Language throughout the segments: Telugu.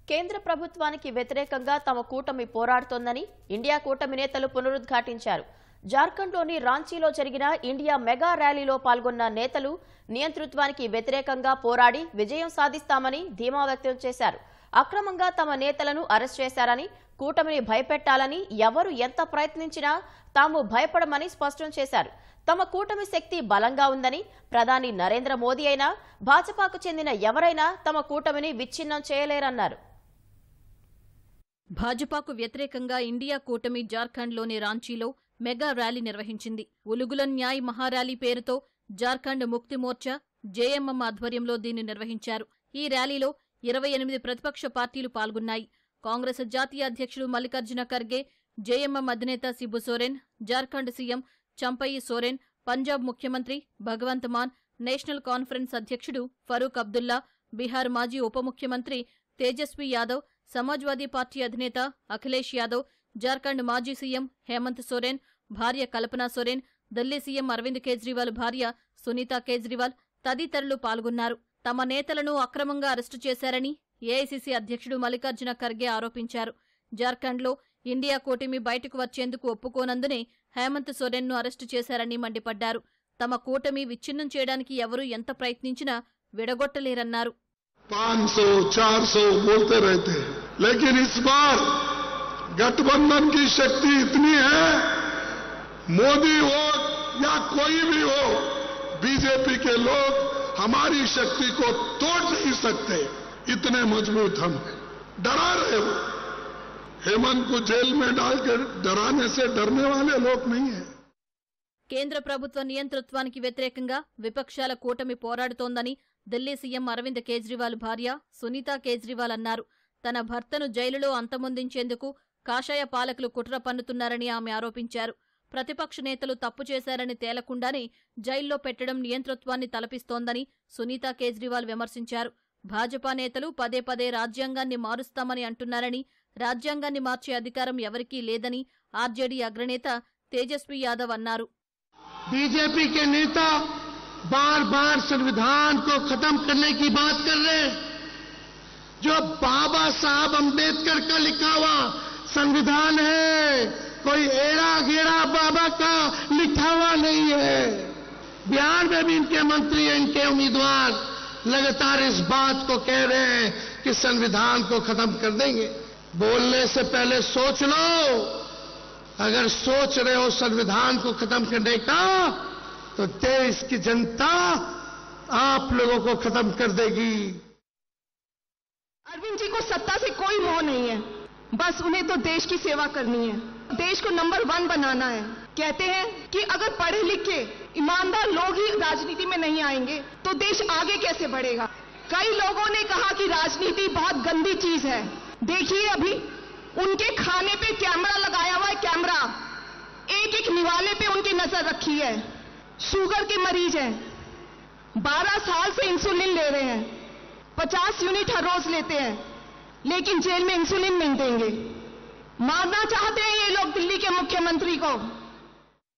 కేంద్ర ప్రభుత్వానికి వ్యతిరేకంగా తమ కూటమి పోరాడుతోందని ఇండియా కూటమి నేతలు పునరుద్ఘాటించారు. జార్ఖండ్లోని రాంచీలో జరిగిన ఇండియా మెగా ర్యాలీలో పాల్గొన్న నేతలు నియంతృత్వానికి వ్యతిరేకంగా పోరాడి విజయం సాధిస్తామని ధీమా వ్యక్తం చేశారు. అక్రమంగా తమ నేతలను అరెస్ట్ చేశారని, కూటమిని భయపెట్టాలని ఎవరు ఎంత ప్రయత్నించినా తాము భయపడమని స్పష్టం చేశారు. తమ కూటమి శక్తి బలంగా ఉందని, ప్రధాని నరేంద్ర మోదీ అయినా భాజపాకు చెందిన ఎవరైనా తమ కూటమిని విచ్ఛిన్నం చేయలేరన్నారు. భాజపాకు వ్యతిరేకంగా ఇండియా కూటమి జార్ఖండ్లోని రాంచీలో మెగా ర్యాలీ నిర్వహించింది. ఉలుగులన్ న్యాయ్ మహార్యాలీ పేరుతో జార్ఖండ్ ముక్తి మోర్చా జేఎంఎం ఆధ్వర్యంలో దీన్ని నిర్వహించారు. ఈ ర్యాలీలో 28 ప్రతిపక్ష పార్టీలు పాల్గొన్నాయి. కాంగ్రెస్ జాతీయ అధ్యక్షుడు మల్లికార్జున ఖర్గే, జేఎంఎం అధినేత శిబు సోరెన్, జార్ఖండ్ సీఎం చంపయి సోరెన్, పంజాబ్ ముఖ్యమంత్రి భగవంత్ మాన్, నేషనల్ కాన్ఫరెన్స్ అధ్యక్షుడు ఫరూక్ అబ్దుల్లా, బీహార్ మాజీ ఉప ముఖ్యమంత్రి తేజస్వి యాదవ్, సమాజ్వాదీ పార్టీ అధినేత అఖిలేష్ యాదవ్, జార్ఖండ్ మాజీ సీఎం హేమంత్ సోరెన్ భార్య కల్పనా సోరెన్, ఢిల్లీ సీఎం అరవింద్ కేజ్రీవాల్ భార్య సునీతా కేజ్రీవాల్ తదితరులు పాల్గొన్నారు. తమ నేతలను అక్రమంగా అరెస్టు చేశారని ఏఐసీసీ అధ్యక్షుడు మల్లికార్జున ఖర్గే ఆరోపించారు. జార్ఖండ్లో ఇండియా కూటమి బయటకు వచ్చేందుకు ఒప్పుకోనందునే హేమంత్ సోరెన్ను అరెస్టు చేశారని మండిపడ్డారు. తమ కూటమి విచ్ఛిన్నం చేయడానికి ఎవరూ ఎంత ప్రయత్నించినా విడగొట్టలేరన్నారు. 500, 400 बोलते रहते हैं, लेकिन इस बार गठबंधन की शक्ति इतनी है, मोदी हो या कोई भी हो, बीजेपी के लोग हमारी शक्ति को तोड़ नहीं सकते, इतने मजबूत हम हैं। डरा रहे हो, हेमंत को जेल में डालकर डराने से डरने वाले लोग नहीं है. కేంద్ర ప్రభుత్వ నియంతృత్వానికి వ్యతిరేకంగా విపక్షాల కూటమి పోరాడుతోందని ఢిల్లీ సీఎం అరవింద్ కేజ్రీవాల్ భార్య సునీతా కేజ్రీవాల్ అన్నారు. తన భర్తను జైలులో అంతమొందించేందుకు కాషాయ పాలకులు కుట్ర పన్నుతున్నారని ఆమె ఆరోపించారు. ప్రతిపక్ష నేతలు తప్పు చేశారని తేలకుండానే జైల్లో పెట్టడం నియంతృత్వాన్ని తలపిస్తోందని సునీతా కేజ్రీవాల్ విమర్శించారు. భాజపా నేతలు పదే పదే రాజ్యాంగాన్ని మారుస్తామని అంటున్నారని, రాజ్యాంగాన్ని మార్చే అధికారం ఎవరికీ లేదని ఆర్జేడీ అగ్రనేత తేజస్వి యాదవ్ అన్నారు. बीजेपी के नेता बार बार संविधान को खत्म करने की बात कर रहे हैं. जो बाबा साहब अंबेडकर का लिखा हुआ संविधान है, कोई एड़ा गेड़ा बाबा का लिखा हुआ नहीं है. बिहार में भी इनके मंत्री, इनके उम्मीदवार लगातार इस बात को कह रहे हैं कि संविधान को खत्म कर देंगे. बोलने से पहले सोच लो. अगर सोच रहे हो संविधान को खत्म करने का, तो देश की जनता आप लोगों को खत्म कर देगी. अरविंद जी को सत्ता से कोई मोह नहीं है, बस उन्हें तो देश की सेवा करनी है, देश को नंबर 1 बनाना है. कहते हैं कि अगर पढ़े लिखे ईमानदार लोग ही राजनीति में नहीं आएंगे तो देश आगे कैसे बढ़ेगा. कई लोगों ने कहा कि राजनीति बहुत गंदी चीज है. देखिए अभी उनके खाने पे कैमरा लगाया हुआ है, कैमरा एक एक निवाले पे उनकी नजर रखी है. शुगर के मरीज हैं, 12 साल से इंसुलिन ले रहे हैं, 50 यूनिट हर रोज लेते हैं, लेकिन जेल में इंसुलिन नहीं देंगे. मारना चाहते हैं ये लोग दिल्ली के मुख्यमंत्री को.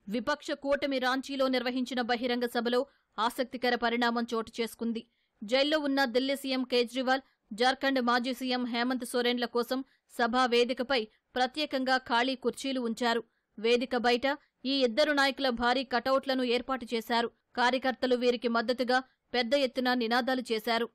విపక్ష కూటమి రాంచీలో నిర్వహించిన బహిరంగ సభలో ఆసక్తికర పరిణామం చోటు చేసుకుంది. జైల్లో ఉన్న ఢిల్లీ సీఎం కేజ్రీవాల్, జార్ఖండ్ మాజీ సీఎం హేమంత్ సోరెన్ల కోసం సభా వేదికపై ప్రత్యేకంగా ఖాళీ కుర్చీలు ఉంచారు. వేదిక బయట ఈ ఇద్దరు నాయకుల భారీ కటౌట్లను ఏర్పాటు చేశారు. కార్యకర్తలు వీరికి మద్దతుగా పెద్ద ఎత్తున నినాదాలు చేశారు.